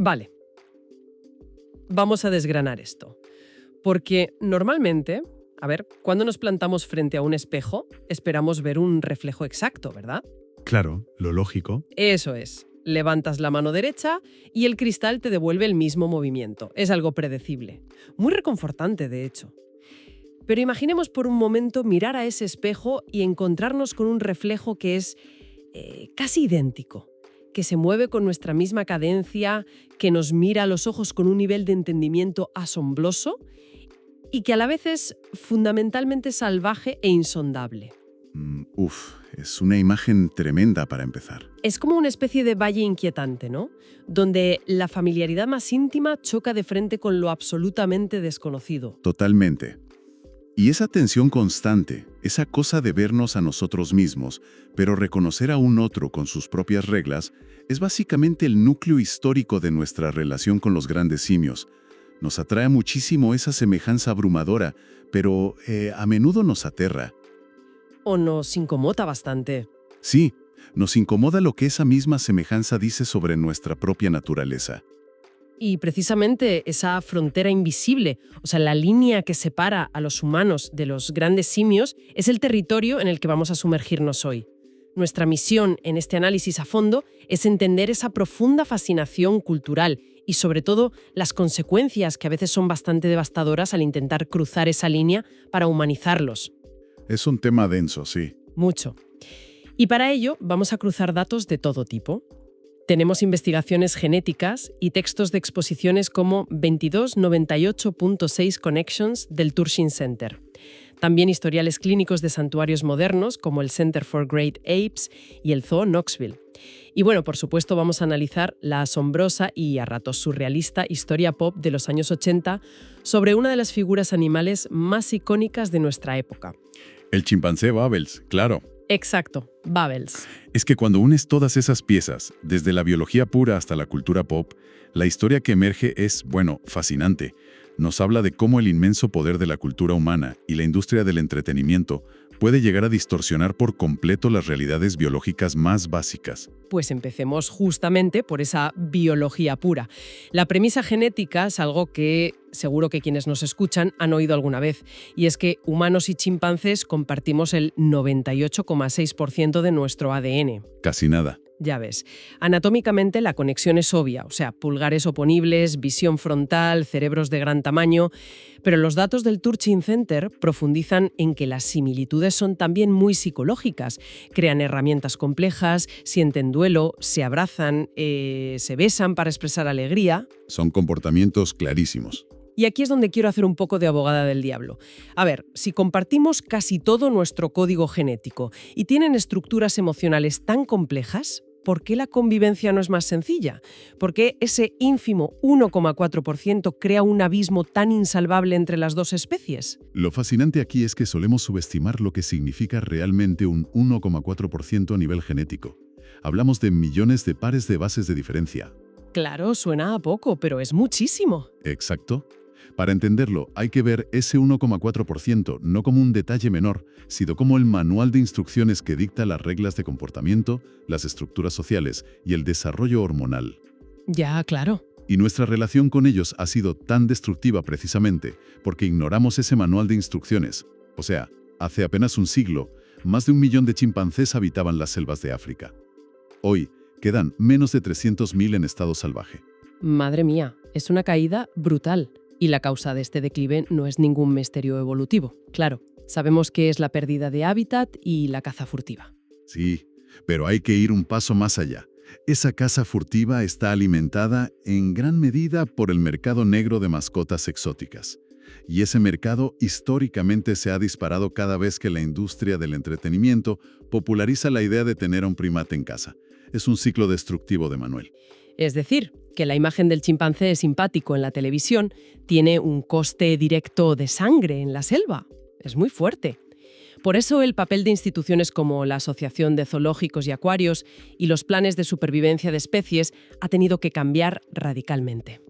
Vale, vamos a desgranar esto. Porque normalmente, cuando nos plantamos frente a un espejo, esperamos ver un reflejo exacto, ¿verdad? Claro, lo lógico. Eso es. Levantas la mano derecha y el cristal te devuelve el mismo movimiento. Es algo predecible. Muy reconfortante, de hecho. Pero imaginemos por un momento mirar a ese espejo y encontrarnos con un reflejo que es casi idéntico, que se mueve con nuestra misma cadencia, que nos mira a los ojos con un nivel de entendimiento asombroso y que a la vez es fundamentalmente salvaje e insondable. Es una imagen tremenda para empezar. Es como una especie de valle inquietante, ¿no? Donde la familiaridad más íntima choca de frente con lo absolutamente desconocido. Totalmente. Y esa tensión constante, esa cosa de vernos a nosotros mismos, pero reconocer a un otro con sus propias reglas, es básicamente el núcleo histórico de nuestra relación con los grandes simios. Nos atrae muchísimo esa semejanza abrumadora, pero a menudo nos aterra. O nos incomoda bastante. Sí, nos incomoda lo que esa misma semejanza dice sobre nuestra propia naturaleza. Y precisamente esa frontera invisible, o sea, la línea que separa a los humanos de los grandes simios, es el territorio en el que vamos a sumergirnos hoy. Nuestra misión en este análisis a fondo es entender esa profunda fascinación cultural y, sobre todo, las consecuencias que a veces son bastante devastadoras al intentar cruzar esa línea para humanizarlos. Es un tema denso, sí. Mucho. Y para ello vamos a cruzar datos de todo tipo. Tenemos investigaciones genéticas y textos de exposiciones como 2298.6 Connections del Turshin Center. También historiales clínicos de santuarios modernos como el Center for Great Apes y el Zoo Knoxville. Y bueno, por supuesto vamos a analizar la asombrosa y a ratos surrealista historia pop de los años 80 sobre una de las figuras animales más icónicas de nuestra época. El chimpancé Babels, claro. Exacto, Babels. Es que cuando unes todas esas piezas, desde la biología pura hasta la cultura pop, la historia que emerge es, fascinante. Nos habla de cómo el inmenso poder de la cultura humana y la industria del entretenimiento puede llegar a distorsionar por completo las realidades biológicas más básicas. Pues empecemos justamente por esa biología pura. La premisa genética es algo que seguro que quienes nos escuchan han oído alguna vez, y es que humanos y chimpancés compartimos el 98,6% de nuestro ADN. Casi nada. Ya ves, anatómicamente la conexión es obvia, o sea, pulgares oponibles, visión frontal, cerebros de gran tamaño, pero los datos del Turshin Center profundizan en que las similitudes son también muy psicológicas. Crean herramientas complejas, sienten duelo, se abrazan, se besan para expresar alegría. Son comportamientos clarísimos. Y aquí es donde quiero hacer un poco de abogada del diablo. A ver, si compartimos casi todo nuestro código genético y tienen estructuras emocionales tan complejas, ¿por qué la convivencia no es más sencilla? ¿Por qué ese ínfimo 1,4% crea un abismo tan insalvable entre las dos especies? Lo fascinante aquí es que solemos subestimar lo que significa realmente un 1,4% a nivel genético. Hablamos de millones de pares de bases de diferencia. Claro, suena a poco, pero es muchísimo. Exacto. Para entenderlo, hay que ver ese 1,4% no como un detalle menor, sino como el manual de instrucciones que dicta las reglas de comportamiento, las estructuras sociales y el desarrollo hormonal. Ya, claro. Y nuestra relación con ellos ha sido tan destructiva precisamente porque ignoramos ese manual de instrucciones. O sea, hace apenas un siglo, más de 1 millón de chimpancés habitaban las selvas de África. Hoy, quedan menos de 300.000 en estado salvaje. Madre mía, es una caída brutal. Y la causa de este declive no es ningún misterio evolutivo. Claro, sabemos que es la pérdida de hábitat y la caza furtiva. Sí, pero hay que ir un paso más allá. Esa caza furtiva está alimentada en gran medida por el mercado negro de mascotas exóticas. Y ese mercado históricamente se ha disparado cada vez que la industria del entretenimiento populariza la idea de tener a un primate en casa. Es un ciclo destructivo de Manuel. Es decir, que la imagen del chimpancé simpático en la televisión tiene un coste directo de sangre en la selva. Es muy fuerte. Por eso el papel de instituciones como la Asociación de Zoológicos y Acuarios y los planes de supervivencia de especies ha tenido que cambiar radicalmente.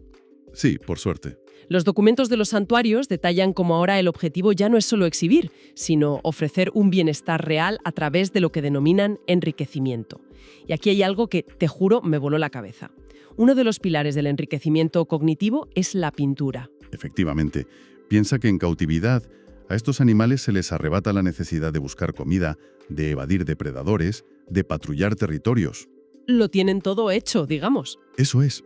Sí, por suerte. Los documentos de los santuarios detallan cómo ahora el objetivo ya no es solo exhibir, sino ofrecer un bienestar real a través de lo que denominan enriquecimiento. Y aquí hay algo que, te juro, me voló la cabeza. Uno de los pilares del enriquecimiento cognitivo es la pintura. Efectivamente, piensa que en cautividad a estos animales se les arrebata la necesidad de buscar comida, de evadir depredadores, de patrullar territorios. Lo tienen todo hecho, digamos. Eso es.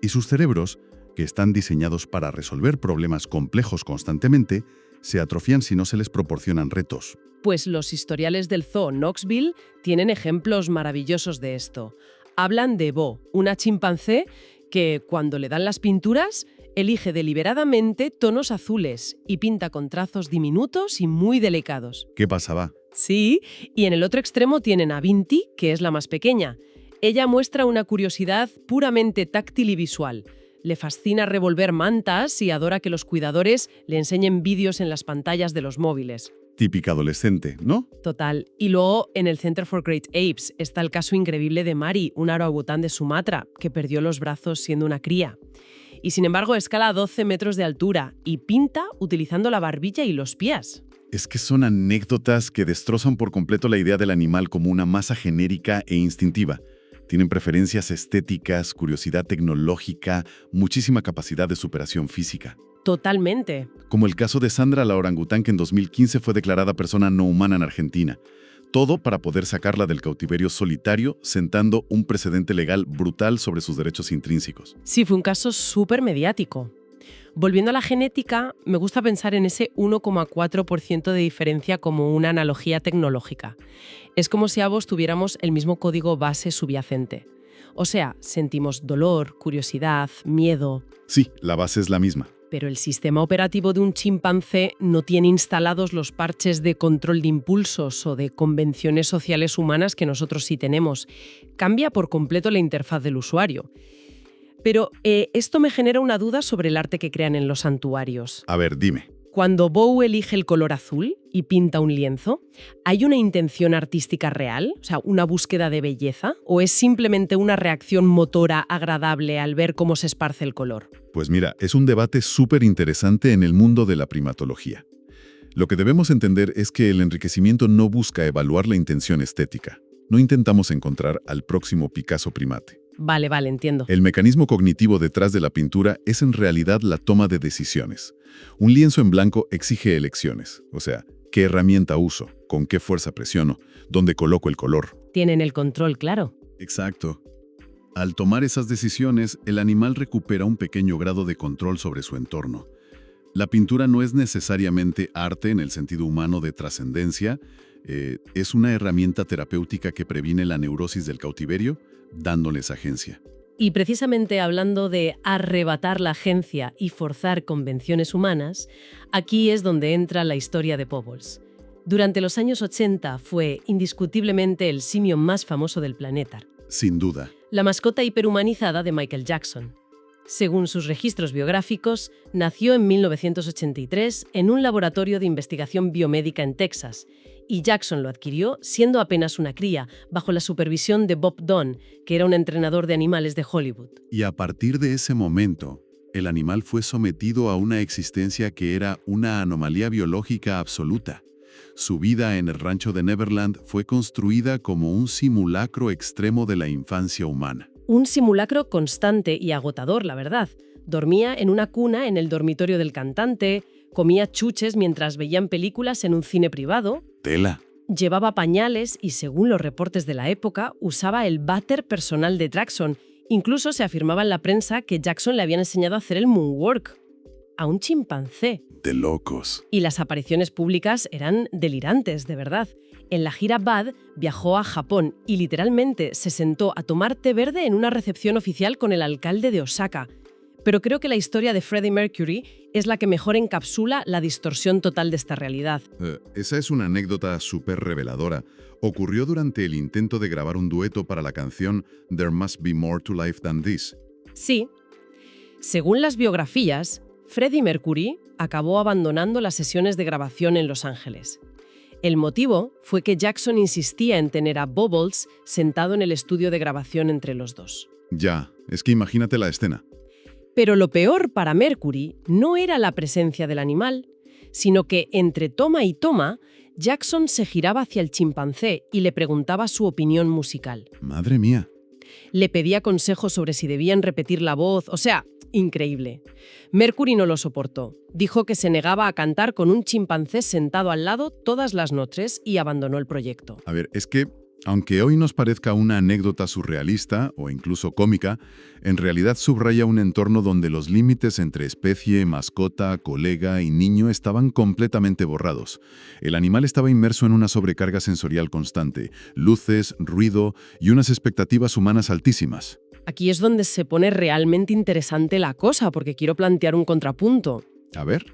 Y sus cerebros, que están diseñados para resolver problemas complejos constantemente, se atrofian si no se les proporcionan retos. Pues los historiales del Zoo Knoxville tienen ejemplos maravillosos de esto. Hablan de Bo, una chimpancé que, cuando le dan las pinturas, elige deliberadamente tonos azules y pinta con trazos diminutos y muy delicados. ¿Qué pasaba? Sí, y en el otro extremo tienen a Binti, que es la más pequeña. Ella muestra una curiosidad puramente táctil y visual. Le fascina revolver mantas y adora que los cuidadores le enseñen vídeos en las pantallas de los móviles. Típica adolescente, ¿no? Total. Y luego, en el Center for Great Apes, está el caso increíble de Mari, un orangután de Sumatra, que perdió los brazos siendo una cría. Y sin embargo, escala a 12 metros de altura y pinta utilizando la barbilla y los pies. Es que son anécdotas que destrozan por completo la idea del animal como una masa genérica e instintiva. Tienen preferencias estéticas, curiosidad tecnológica, muchísima capacidad de superación física. Totalmente. Como el caso de Sandra, la orangután que en 2015 fue declarada persona no humana en Argentina. Todo para poder sacarla del cautiverio solitario, sentando un precedente legal brutal sobre sus derechos intrínsecos. Sí, fue un caso súper mediático. Volviendo a la genética, me gusta pensar en ese 1,4% de diferencia como una analogía tecnológica. Es como si ambos tuviéramos el mismo código base subyacente. O sea, sentimos dolor, curiosidad, miedo. Sí, la base es la misma. Pero el sistema operativo de un chimpancé no tiene instalados los parches de control de impulsos o de convenciones sociales humanas que nosotros sí tenemos. Cambia por completo la interfaz del usuario. Pero esto me genera una duda sobre el arte que crean en los santuarios. A ver, dime. Cuando Bow elige el color azul y pinta un lienzo, ¿hay una intención artística real? O sea, ¿una búsqueda de belleza? ¿O es simplemente una reacción motora agradable al ver cómo se esparce el color? Pues mira, es un debate súper interesante en el mundo de la primatología. Lo que debemos entender es que el enriquecimiento no busca evaluar la intención estética. No intentamos encontrar al próximo Picasso primate. Vale, entiendo. El mecanismo cognitivo detrás de la pintura es en realidad la toma de decisiones. Un lienzo en blanco exige elecciones, o sea, qué herramienta uso, con qué fuerza presiono, dónde coloco el color. Tienen el control, claro. Exacto. Al tomar esas decisiones, el animal recupera un pequeño grado de control sobre su entorno. La pintura no es necesariamente arte en el sentido humano de trascendencia, es una herramienta terapéutica que previene la neurosis del cautiverio, dándoles agencia. Y precisamente hablando de arrebatar la agencia y forzar convenciones humanas, aquí es donde entra la historia de Pobbles. Durante los años 80 fue indiscutiblemente el simio más famoso del planeta. Sin duda. La mascota hiperhumanizada de Michael Jackson. Según sus registros biográficos, nació en 1983 en un laboratorio de investigación biomédica en Texas, y Jackson lo adquirió siendo apenas una cría, bajo la supervisión de Bob Dunn, que era un entrenador de animales de Hollywood. Y a partir de ese momento, el animal fue sometido a una existencia que era una anomalía biológica absoluta. Su vida en el rancho de Neverland fue construida como un simulacro extremo de la infancia humana. Un simulacro constante y agotador, la verdad. Dormía en una cuna en el dormitorio del cantante, comía chuches mientras veían películas en un cine privado. Tela. Llevaba pañales y, según los reportes de la época, usaba el váter personal de Jackson. Incluso se afirmaba en la prensa que Jackson le habían enseñado a hacer el moonwalk. A un chimpancé. De locos. Y las apariciones públicas eran delirantes, de verdad. En la gira Bad viajó a Japón y literalmente se sentó a tomar té verde en una recepción oficial con el alcalde de Osaka. Pero creo que la historia de Freddie Mercury es la que mejor encapsula la distorsión total de esta realidad. Esa es una anécdota súper reveladora. Ocurrió durante el intento de grabar un dueto para la canción There Must Be More to Life Than This. Sí. Según las biografías, Freddie Mercury acabó abandonando las sesiones de grabación en Los Ángeles. El motivo fue que Jackson insistía en tener a Bubbles sentado en el estudio de grabación entre los dos. Ya, es que imagínate la escena. Pero lo peor para Mercury no era la presencia del animal, sino que entre toma y toma, Jackson se giraba hacia el chimpancé y le preguntaba su opinión musical. Madre mía. le pedía consejos sobre si debían repetir la voz, o sea, increíble. Mercury no lo soportó. Dijo que se negaba a cantar con un chimpancé sentado al lado todas las noches y abandonó el proyecto. A ver, es que, aunque hoy nos parezca una anécdota surrealista o incluso cómica, en realidad subraya un entorno donde los límites entre especie, mascota, colega y niño estaban completamente borrados. El animal estaba inmerso en una sobrecarga sensorial constante, luces, ruido y unas expectativas humanas altísimas. Aquí es donde se pone realmente interesante la cosa, porque quiero plantear un contrapunto. A ver.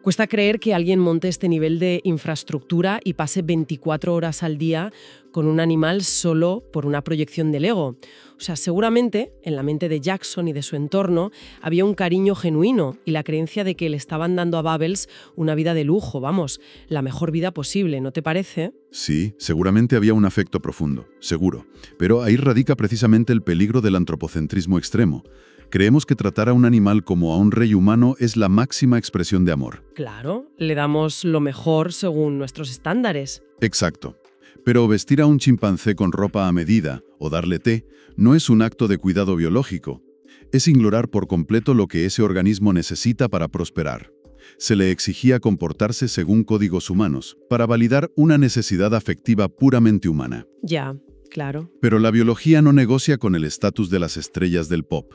Cuesta creer que alguien monte este nivel de infraestructura y pase 24 horas al día con un animal solo por una proyección del ego. O sea, seguramente en la mente de Jackson y de su entorno había un cariño genuino y la creencia de que le estaban dando a Bubbles una vida de lujo, vamos, la mejor vida posible, ¿no te parece? Sí, seguramente había un afecto profundo, seguro. Pero ahí radica precisamente el peligro del antropocentrismo extremo. Creemos que tratar a un animal como a un rey humano es la máxima expresión de amor. Claro, le damos lo mejor según nuestros estándares. Exacto. Pero vestir a un chimpancé con ropa a medida o darle té no es un acto de cuidado biológico. Es ignorar por completo lo que ese organismo necesita para prosperar. Se le exigía comportarse según códigos humanos, para validar una necesidad afectiva puramente humana. Ya, claro. Pero la biología no negocia con el estatus de las estrellas del pop.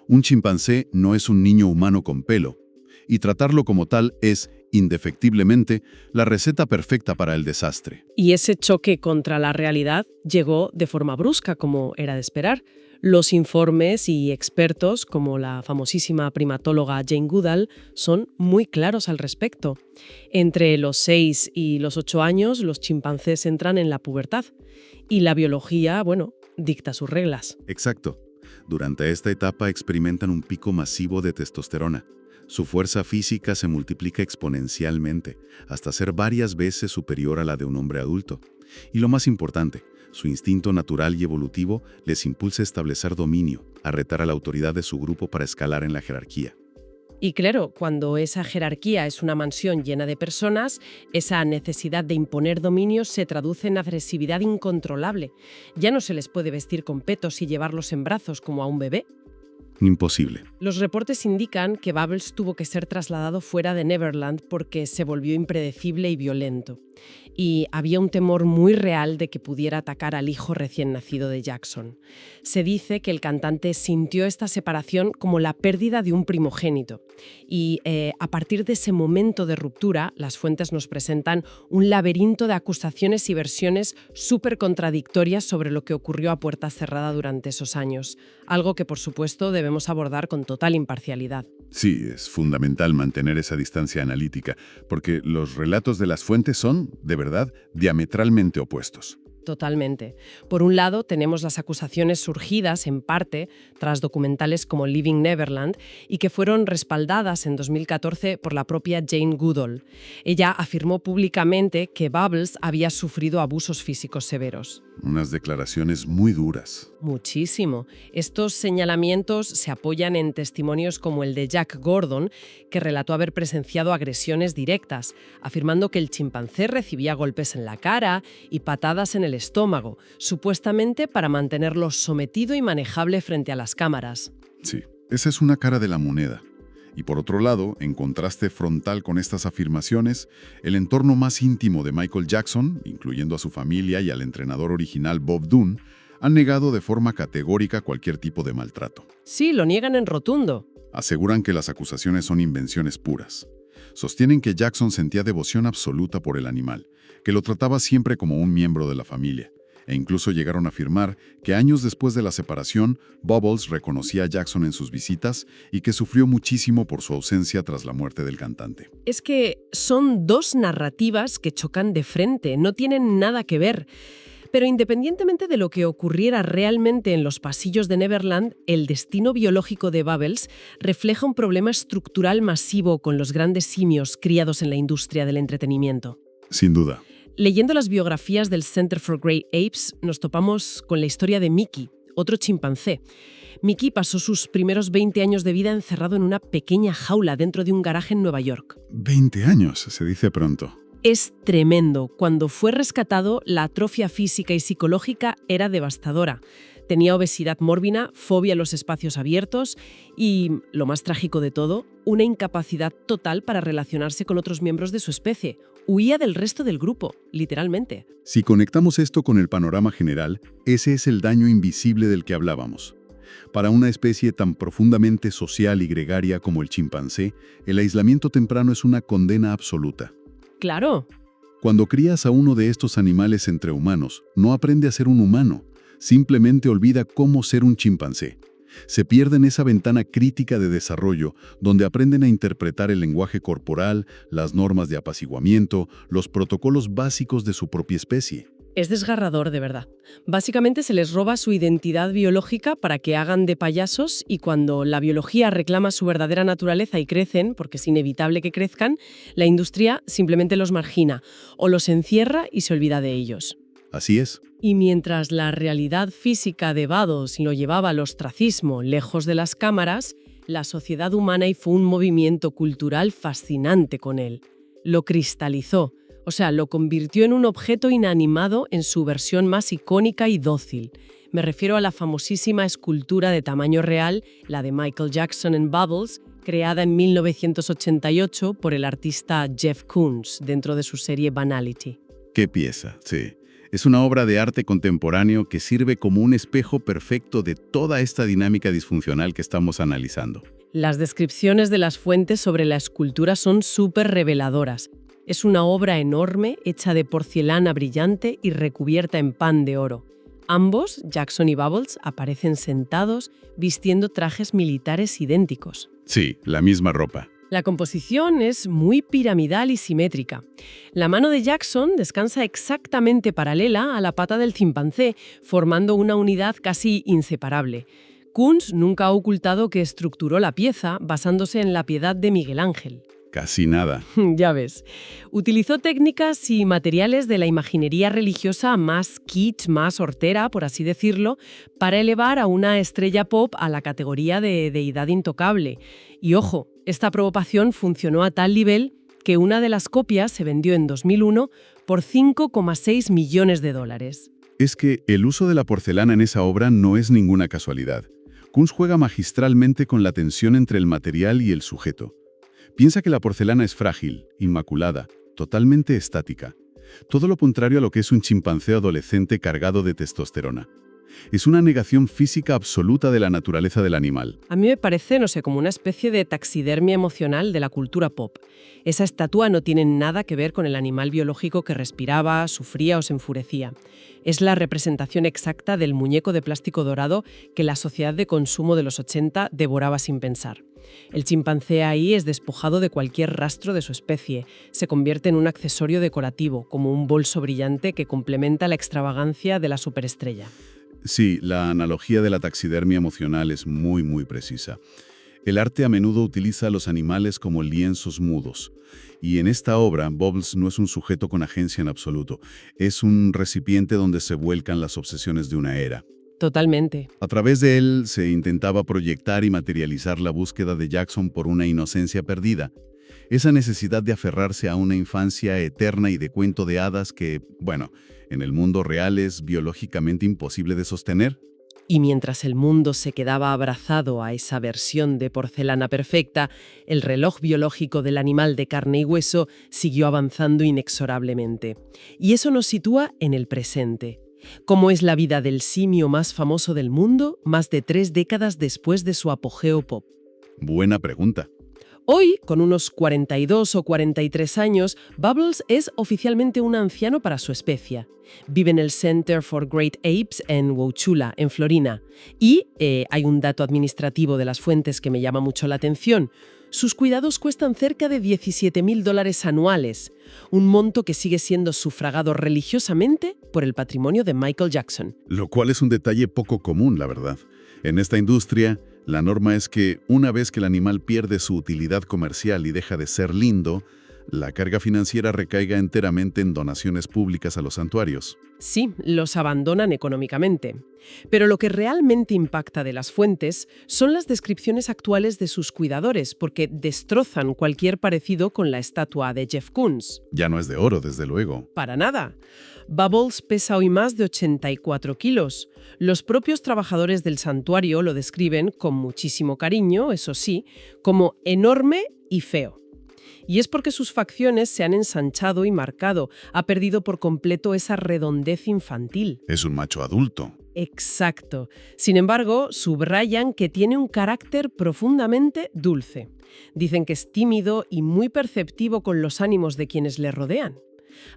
Un chimpancé no es un niño humano con pelo, y tratarlo como tal es, indefectiblemente, la receta perfecta para el desastre. Y ese choque contra la realidad llegó de forma brusca, como era de esperar. Los informes y expertos, como la famosísima primatóloga Jane Goodall, son muy claros al respecto. Entre los 6 y los 8 años, los chimpancés entran en la pubertad. Y la biología, dicta sus reglas. Exacto. Durante esta etapa experimentan un pico masivo de testosterona. Su fuerza física se multiplica exponencialmente, hasta ser varias veces superior a la de un hombre adulto. Y lo más importante, su instinto natural y evolutivo les impulsa a establecer dominio, a retar a la autoridad de su grupo para escalar en la jerarquía. Y claro, cuando esa jerarquía es una mansión llena de personas, esa necesidad de imponer dominio se traduce en agresividad incontrolable. Ya no se les puede vestir con petos y llevarlos en brazos como a un bebé. Imposible. Los reportes indican que Bubbles tuvo que ser trasladado fuera de Neverland porque se volvió impredecible y violento. Y había un temor muy real de que pudiera atacar al hijo recién nacido de Jackson. Se dice que el cantante sintió esta separación como la pérdida de un primogénito. Y a partir de ese momento de ruptura, las fuentes nos presentan un laberinto de acusaciones y versiones súper contradictorias sobre lo que ocurrió a puerta cerrada durante esos años. Algo que, por supuesto, debemos abordar con total imparcialidad. Sí, es fundamental mantener esa distancia analítica, porque los relatos de las fuentes son, de verdad, diametralmente opuestos. Totalmente. Por un lado, tenemos las acusaciones surgidas, en parte, tras documentales como Living Neverland y que fueron respaldadas en 2014 por la propia Jane Goodall. Ella afirmó públicamente que Bubbles había sufrido abusos físicos severos. Unas declaraciones muy duras. Muchísimo. Estos señalamientos se apoyan en testimonios como el de Jack Gordon, que relató haber presenciado agresiones directas, afirmando que el chimpancé recibía golpes en la cara y patadas en el estómago, supuestamente para mantenerlo sometido y manejable frente a las cámaras. Sí, esa es una cara de la moneda. Y por otro lado, en contraste frontal con estas afirmaciones, el entorno más íntimo de Michael Jackson, incluyendo a su familia y al entrenador original Bob Dunn, han negado de forma categórica cualquier tipo de maltrato. Sí, lo niegan en rotundo. Aseguran que las acusaciones son invenciones puras. Sostienen que Jackson sentía devoción absoluta por el animal, que lo trataba siempre como un miembro de la familia. E incluso llegaron a afirmar que años después de la separación, Bubbles reconocía a Jackson en sus visitas y que sufrió muchísimo por su ausencia tras la muerte del cantante. Es que son dos narrativas que chocan de frente, no tienen nada que ver. Pero independientemente de lo que ocurriera realmente en los pasillos de Neverland, el destino biológico de Bubbles refleja un problema estructural masivo con los grandes simios criados en la industria del entretenimiento. Sin duda. Leyendo las biografías del Center for Great Apes, nos topamos con la historia de Mickey, otro chimpancé. Mickey pasó sus primeros 20 años de vida encerrado en una pequeña jaula dentro de un garaje en Nueva York. 20 años, se dice pronto. Es tremendo. Cuando fue rescatado, la atrofia física y psicológica era devastadora. Tenía obesidad mórbida, fobia a los espacios abiertos y, lo más trágico de todo, una incapacidad total para relacionarse con otros miembros de su especie. Huía del resto del grupo, literalmente. Si conectamos esto con el panorama general, ese es el daño invisible del que hablábamos. Para una especie tan profundamente social y gregaria como el chimpancé, el aislamiento temprano es una condena absoluta. Claro. Cuando crías a uno de estos animales entre humanos, no aprende a ser un humano, simplemente olvida cómo ser un chimpancé. Se pierden esa ventana crítica de desarrollo, donde aprenden a interpretar el lenguaje corporal, las normas de apaciguamiento, los protocolos básicos de su propia especie. Es desgarrador, de verdad. Básicamente se les roba su identidad biológica para que hagan de payasos y cuando la biología reclama su verdadera naturaleza y crecen, porque es inevitable que crezcan, la industria simplemente los margina o los encierra y se olvida de ellos. Así es. Y mientras la realidad física de Battles lo llevaba al ostracismo lejos de las cámaras, la sociedad humana hizo un movimiento cultural fascinante con él. Lo cristalizó. O sea, lo convirtió en un objeto inanimado en su versión más icónica y dócil. Me refiero a la famosísima escultura de tamaño real, la de Michael Jackson en Bubbles, creada en 1988 por el artista Jeff Koons dentro de su serie Banality. ¡Qué pieza! Sí. Es una obra de arte contemporáneo que sirve como un espejo perfecto de toda esta dinámica disfuncional que estamos analizando. Las descripciones de las fuentes sobre la escultura son súper reveladoras. Es una obra enorme, hecha de porcelana brillante y recubierta en pan de oro. Ambos, Jackson y Bubbles, aparecen sentados, vistiendo trajes militares idénticos. Sí, la misma ropa. La composición es muy piramidal y simétrica. La mano de Jackson descansa exactamente paralela a la pata del chimpancé, formando una unidad casi inseparable. Koons nunca ha ocultado que estructuró la pieza basándose en la Piedad de Miguel Ángel. Casi nada. Ya ves. Utilizó técnicas y materiales de la imaginería religiosa más kitsch, más hortera, por así decirlo, para elevar a una estrella pop a la categoría de deidad intocable. Y ojo, esta provocación funcionó a tal nivel que una de las copias se vendió en 2001 por $5,6 millones. Es que el uso de la porcelana en esa obra no es ninguna casualidad. Koons juega magistralmente con la tensión entre el material y el sujeto. Piensa que la porcelana es frágil, inmaculada, totalmente estática. Todo lo contrario a lo que es un chimpancé adolescente cargado de testosterona. Es una negación física absoluta de la naturaleza del animal. A mí me parece, no sé, como una especie de taxidermia emocional de la cultura pop. Esa estatua no tiene nada que ver con el animal biológico que respiraba, sufría o se enfurecía. Es la representación exacta del muñeco de plástico dorado que la sociedad de consumo de los 80 devoraba sin pensar. El chimpancé ahí es despojado de cualquier rastro de su especie. Se convierte en un accesorio decorativo, como un bolso brillante que complementa la extravagancia de la superestrella. Sí, la analogía de la taxidermia emocional es muy precisa. El arte a menudo utiliza a los animales como lienzos mudos. Y en esta obra, Bubbles no es un sujeto con agencia en absoluto. Es un recipiente donde se vuelcan las obsesiones de una era. Totalmente. A través de él se intentaba proyectar y materializar la búsqueda de Jackson por una inocencia perdida. Esa necesidad de aferrarse a una infancia eterna y de cuento de hadas que, bueno, en el mundo real es biológicamente imposible de sostener. Y mientras el mundo se quedaba abrazado a esa versión de porcelana perfecta, el reloj biológico del animal de carne y hueso siguió avanzando inexorablemente. Y eso nos sitúa en el presente. ¿Cómo es la vida del simio más famoso del mundo más de 3 décadas después de su apogeo pop? Buena pregunta. Hoy, con unos 42 o 43 años, Bubbles es oficialmente un anciano para su especie. Vive en el Center for Great Apes en Wauchula, en Florida. Y hay un dato administrativo de las fuentes que me llama mucho la atención. Sus cuidados cuestan cerca de $17,000 anuales, un monto que sigue siendo sufragado religiosamente por el patrimonio de Michael Jackson. Lo cual es un detalle poco común, la verdad. En esta industria, la norma es que una vez que el animal pierde su utilidad comercial y deja de ser lindo, La carga financiera recaiga enteramente en donaciones públicas a los santuarios. Sí, los abandonan económicamente. Pero lo que realmente impacta de las fuentes son las descripciones actuales de sus cuidadores, porque destrozan cualquier parecido con la estatua de Jeff Koons. Ya no es de oro, desde luego. Para nada. Bubbles pesa hoy más de 84 kilos. Los propios trabajadores del santuario lo describen con muchísimo cariño, eso sí, como enorme y feo. Y es porque sus facciones se han ensanchado y marcado, ha perdido por completo esa redondez infantil. Es un macho adulto. Exacto. Sin embargo, subrayan que tiene un carácter profundamente dulce. Dicen que es tímido y muy perceptivo con los ánimos de quienes le rodean.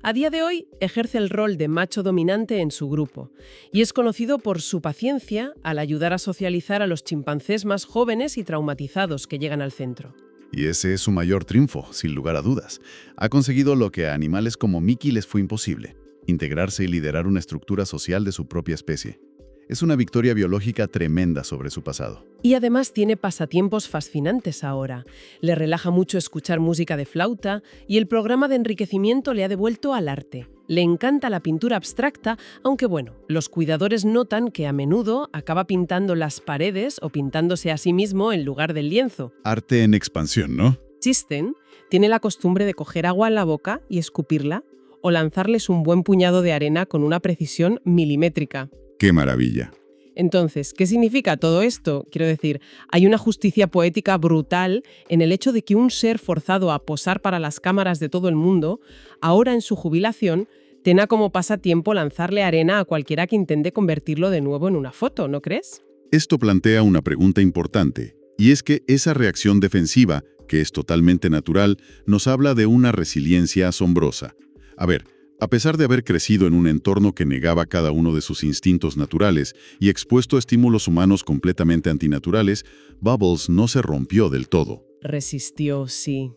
A día de hoy ejerce el rol de macho dominante en su grupo y es conocido por su paciencia al ayudar a socializar a los chimpancés más jóvenes y traumatizados que llegan al centro. Y ese es su mayor triunfo, sin lugar a dudas. Ha conseguido lo que a animales como Mickey les fue imposible: integrarse y liderar una estructura social de su propia especie. Es una victoria biológica tremenda sobre su pasado. Y además tiene pasatiempos fascinantes ahora. Le relaja mucho escuchar música de flauta y el programa de enriquecimiento le ha devuelto al arte. Le encanta la pintura abstracta, aunque bueno, los cuidadores notan que a menudo acaba pintando las paredes o pintándose a sí mismo en lugar del lienzo. Arte en expansión, ¿no? Chisten tiene la costumbre de coger agua en la boca y escupirla, o lanzarles un buen puñado de arena con una precisión milimétrica. ¡Qué maravilla! Entonces, ¿qué significa todo esto? Quiero decir, hay una justicia poética brutal en el hecho de que un ser forzado a posar para las cámaras de todo el mundo, ahora en su jubilación, tenga como pasatiempo lanzarle arena a cualquiera que intente convertirlo de nuevo en una foto, ¿no crees? Esto plantea una pregunta importante, y es que esa reacción defensiva, que es totalmente natural, nos habla de una resiliencia asombrosa. A ver, a pesar de haber crecido en un entorno que negaba cada uno de sus instintos naturales y expuesto a estímulos humanos completamente antinaturales, Bubbles no se rompió del todo. Resistió, sí.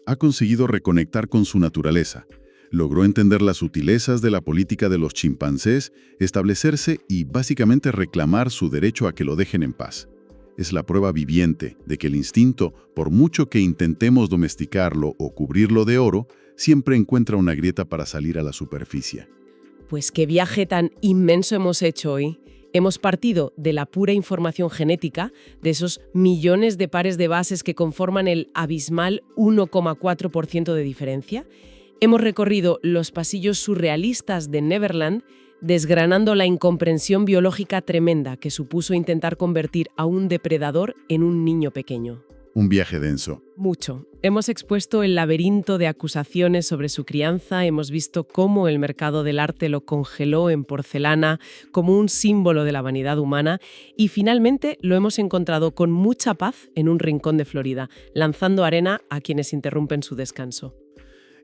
Ha conseguido reconectar con su naturaleza. Logró entender las sutilezas de la política de los chimpancés, establecerse y básicamente reclamar su derecho a que lo dejen en paz. Es la prueba viviente de que el instinto, por mucho que intentemos domesticarlo o cubrirlo de oro, siempre encuentra una grieta para salir a la superficie. Pues qué viaje tan inmenso hemos hecho hoy. Hemos partido de la pura información genética, de esos millones de pares de bases que conforman el abismal 1,4% de diferencia. Hemos recorrido los pasillos surrealistas de Neverland, desgranando la incomprensión biológica tremenda que supuso intentar convertir a un depredador en un niño pequeño. Un viaje denso. Mucho. Hemos expuesto el laberinto de acusaciones sobre su crianza, hemos visto cómo el mercado del arte lo congeló en porcelana como un símbolo de la vanidad humana y finalmente lo hemos encontrado con mucha paz en un rincón de Florida, lanzando arena a quienes interrumpen su descanso.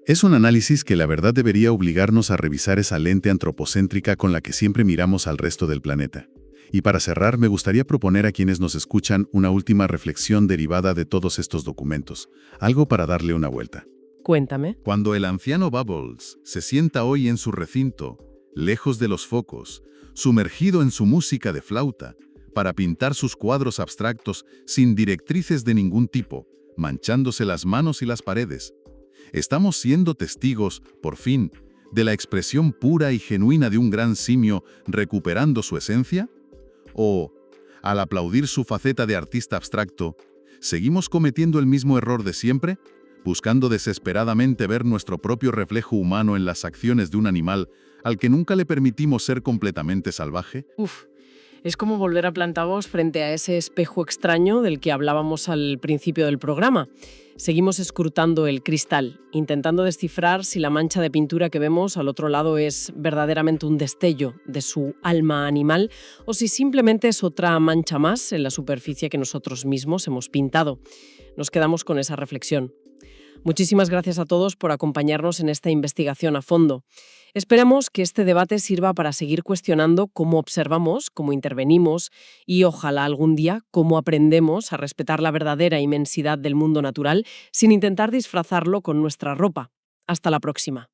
Es un análisis que la verdad debería obligarnos a revisar esa lente antropocéntrica con la que siempre miramos al resto del planeta. Y para cerrar, me gustaría proponer a quienes nos escuchan una última reflexión derivada de todos estos documentos, algo para darle una vuelta. Cuéntame. Cuando el anciano Bubbles se sienta hoy en su recinto, lejos de los focos, sumergido en su música de flauta, para pintar sus cuadros abstractos sin directrices de ningún tipo, manchándose las manos y las paredes, estamos siendo testigos, por fin, de la expresión pura y genuina de un gran simio recuperando su esencia. ¿O, al aplaudir su faceta de artista abstracto, seguimos cometiendo el mismo error de siempre, buscando desesperadamente ver nuestro propio reflejo humano en las acciones de un animal al que nunca le permitimos ser completamente salvaje? Es como volver a plantarnos frente a ese espejo extraño del que hablábamos al principio del programa. Seguimos escrutando el cristal, intentando descifrar si la mancha de pintura que vemos al otro lado es verdaderamente un destello de su alma animal o si simplemente es otra mancha más en la superficie que nosotros mismos hemos pintado. Nos quedamos con esa reflexión. Muchísimas gracias a todos por acompañarnos en esta investigación a fondo. Esperamos que este debate sirva para seguir cuestionando cómo observamos, cómo intervenimos y ojalá algún día cómo aprendemos a respetar la verdadera inmensidad del mundo natural sin intentar disfrazarlo con nuestra ropa. Hasta la próxima.